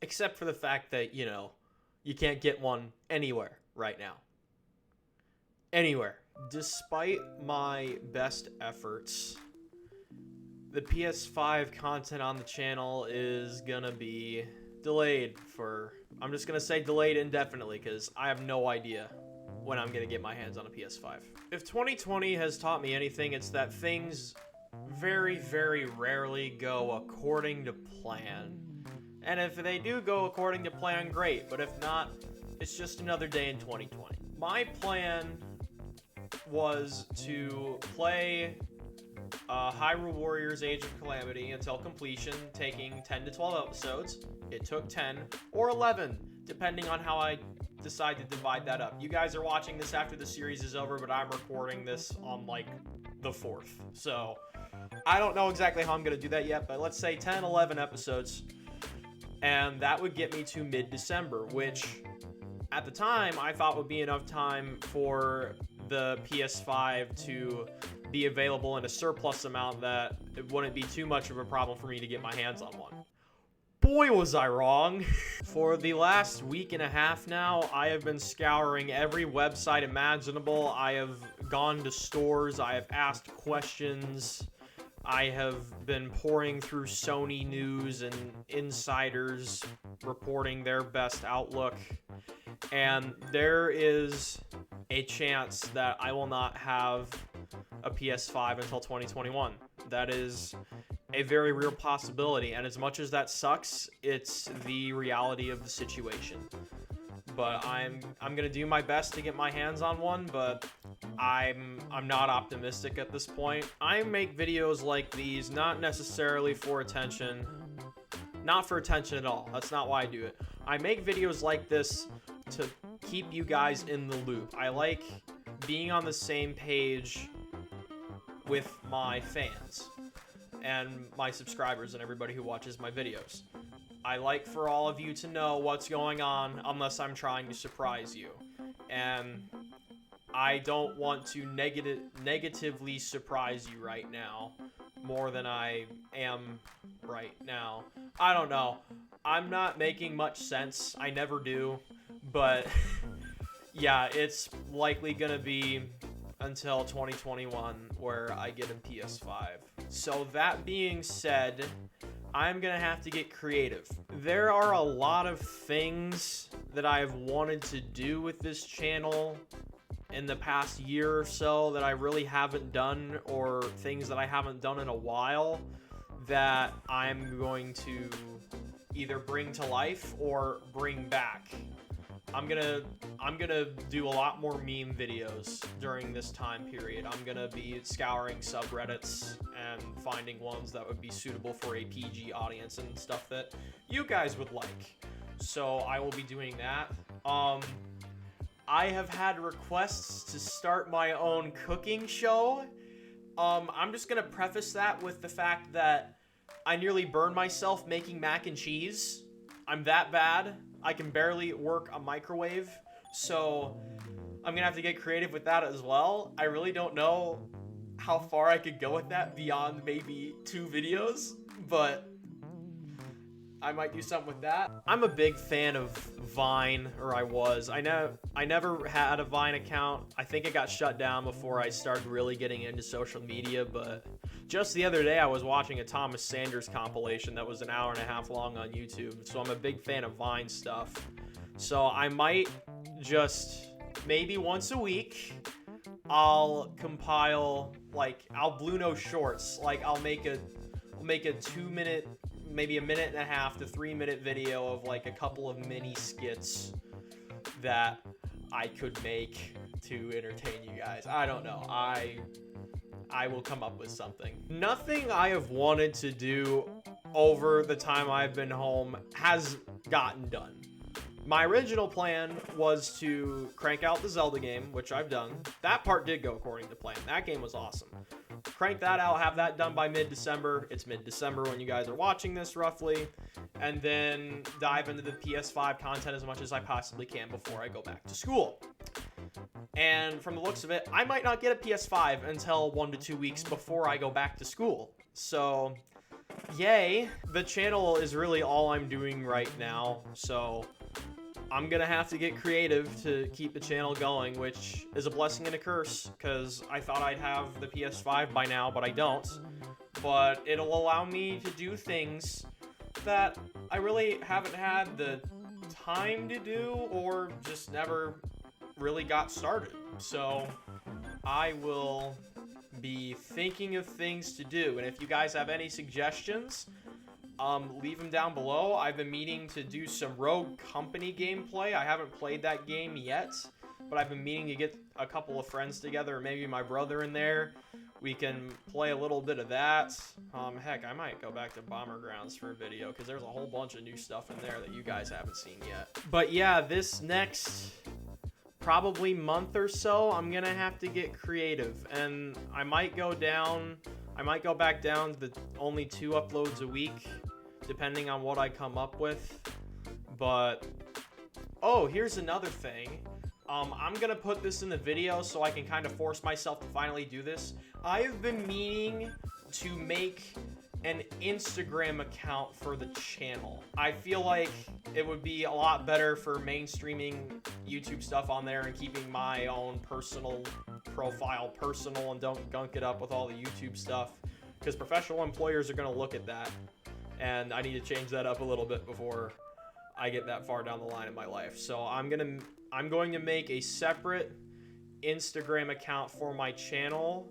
Except for the fact that, you know, you can't get one anywhere right now. Anywhere. Despite my best efforts, the PS5 content on the channel is gonna be delayed for... I'm just gonna say delayed indefinitely, because I have no idea when I'm gonna get my hands on a PS5. If 2020 has taught me anything, it's that things very, very rarely go according to plan. And if they do go according to plan, great. But if not, it's just another day in 2020. My plan was to play Hyrule Warriors Age of Calamity until completion, taking 10 to 12 episodes. It took 10 or 11, depending on how I decide to divide that up. You guys are watching this after the series is over, but I'm recording this on, like, the 4th. So, I don't know exactly how I'm going to do that yet, but let's say 10, 11 episodes. And that would get me to mid-December, which, at the time, I thought would be enough time for the PS5 to be available in a surplus amount that it wouldn't be too much of a problem for me to get my hands on one. Boy, was I wrong. For the last week and a half now, I have been scouring every website imaginable. I have gone to stores. I have asked questions. I have been pouring through Sony news and insiders reporting their best outlook. And there is a chance that I will not have a PS5 until 2021. That is a very real possibility, and as much as that sucks, it's the reality of the situation. But I'm gonna do my best to get my hands on one, but I'm not optimistic at this point. I make videos like these not necessarily for attention, not for attention at all. That's not why I do it. I make videos like this to keep you guys in the loop. I like being on the same page with my fans and my subscribers and everybody who watches my videos. I like for all of you to know what's going on unless I'm trying to surprise you. And I don't want to negatively surprise you right now more than I am right now. I don't know. I'm not making much sense. I never do. But yeah, it's likely gonna be until 2021 where I get a PS5. So that being said, I'm gonna have to get creative. There are a lot of things that I've wanted to do with this channel in the past year or so that I really haven't done, or things that I haven't done in a while that I'm going to either bring to life or bring back. I'm gonna do a lot more meme videos during this time period. I'm gonna be scouring subreddits and finding ones that would be suitable for a PG audience and stuff that you guys would like. So I will be doing that. I have had requests to start my own cooking show. I'm just gonna preface that with the fact that I nearly burned myself making mac and cheese. I'm that bad. I can barely work a microwave, so I'm gonna have to get creative with that as well. I really don't know how far I could go with that beyond maybe 2 videos, but I might do something with that. I'm a big fan of Vine, or I was. I never had a Vine account. I think it got shut down before I started really getting into social media, but just the other day I was watching a Thomas Sanders compilation that was an hour and a half long on YouTube, so I'm a big fan of Vine stuff. So I might just, maybe once a week, I'll compile like Albluno shorts. Like I'll make a 2-minute, maybe a 1.5 to 3-minute video of like a couple of mini skits that I could make to entertain you guys. I don't know. I will come up with something. Nothing I have wanted to do over the time I've been home has gotten done. My original plan was to crank out the Zelda game, which I've done. That part did go according to plan. That game was awesome. Crank that out, have that done by mid-December. It's mid-December when you guys are watching this, roughly. And then dive into the PS5 content as much as I possibly can before I go back to school. And from the looks of it, I might not get a PS5 until 1 to 2 weeks before I go back to school. So yay, the channel is really all I'm doing right now, so I'm gonna have to get creative to keep the channel going, which is a blessing and a curse, because I thought I'd have the PS5 by now, but I don't. But it'll allow me to do things that I really haven't had the time to do, or just never really got started. So I will be thinking of things to do, and if you guys have any suggestions, leave them down below. I've been meaning to do some Rogue Company gameplay. I haven't played that game yet, but I've been meaning to get a couple of friends together, or maybe my brother in there. We can play a little bit of that. Heck, I might go back to Bomber Grounds for a video, because there's a whole bunch of new stuff in there that you guys haven't seen yet. But yeah, this next probably month or so, I'm gonna have to get creative, and I might go back down to the only 2 uploads a week, depending on what I come up with. But oh, here's another thing. I'm gonna put this in the video so I can kind of force myself to finally do this. I've been meaning to make an Instagram account for the channel. I feel like it would be a lot better for mainstreaming YouTube stuff on there and keeping my own personal profile personal, and don't gunk it up with all the YouTube stuff, because professional employers are going to look at that, and I need to change that up a little bit before I get that far down the line in my life. So I'm going to make a separate Instagram account for my channel.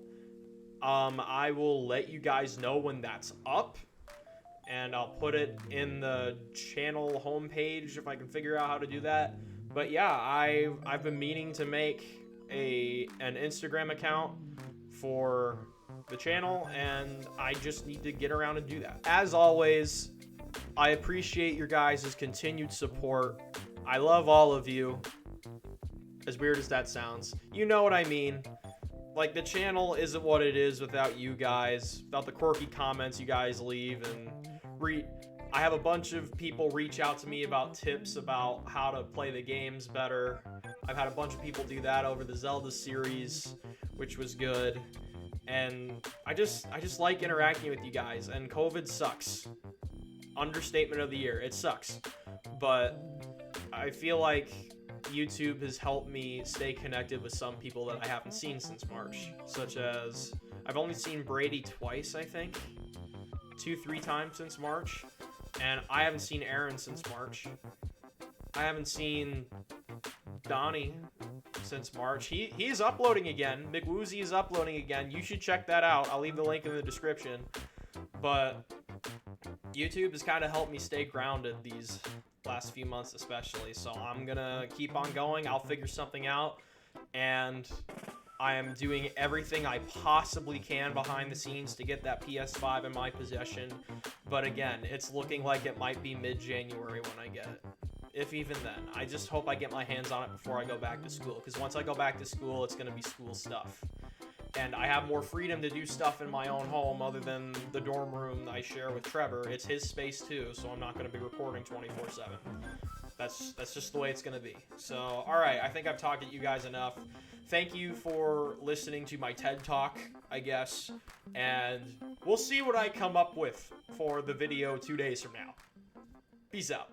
I will let you guys know when that's up, and I'll put it in the channel homepage if I can figure out how to do that. But yeah, I've been meaning to make an Instagram account for the channel, and I just need to get around and do that. As always, I appreciate your guys' continued support. I love all of you. As weird as that sounds, you know what I mean. Like, the channel isn't what it is without you guys, without the quirky comments you guys leave, and I have a bunch of people reach out to me about tips about how to play the games better. I've had a bunch of people do that over the Zelda series, which was good. And I just like interacting with you guys, and COVID sucks. Understatement of the year, it sucks. But I feel like YouTube has helped me stay connected with some people that I haven't seen since March, such as I've only seen Brady twice, I think, 2-3 times since March, and I haven't seen Aaron since March. I haven't seen Donnie since March. He's uploading again. McWoozy is uploading again. You should check that out. I'll leave the link in the description. But YouTube has kind of helped me stay grounded these last few months especially, so I'm gonna keep on going. I'll figure something out, and I am doing everything I possibly can behind the scenes to get that PS5 in my possession. But again, it's looking like it might be mid-January when I get it, if even then. I just hope I get my hands on it before I go back to school, because once I go back to school, it's gonna be school stuff. And I have more freedom to do stuff in my own home other than the dorm room I share with Trevor. It's his space too, so I'm not going to be recording 24/7. That's just the way it's going to be. So, alright, I think I've talked at you guys enough. Thank you for listening to my TED Talk, I guess. And we'll see what I come up with for the video 2 days from now. Peace out.